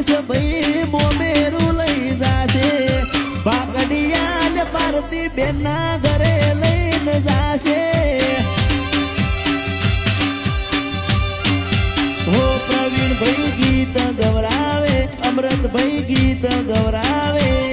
સતીશ ભાઈ મોમેરું લઈ જાશે પાકડિયા ભારતી બેન ના ઘરે લઈને જાશે હો પ્રવીણ ભાઈ ગીત ગવરાવે અમૃત ભાઈ ગીત ગવરાવે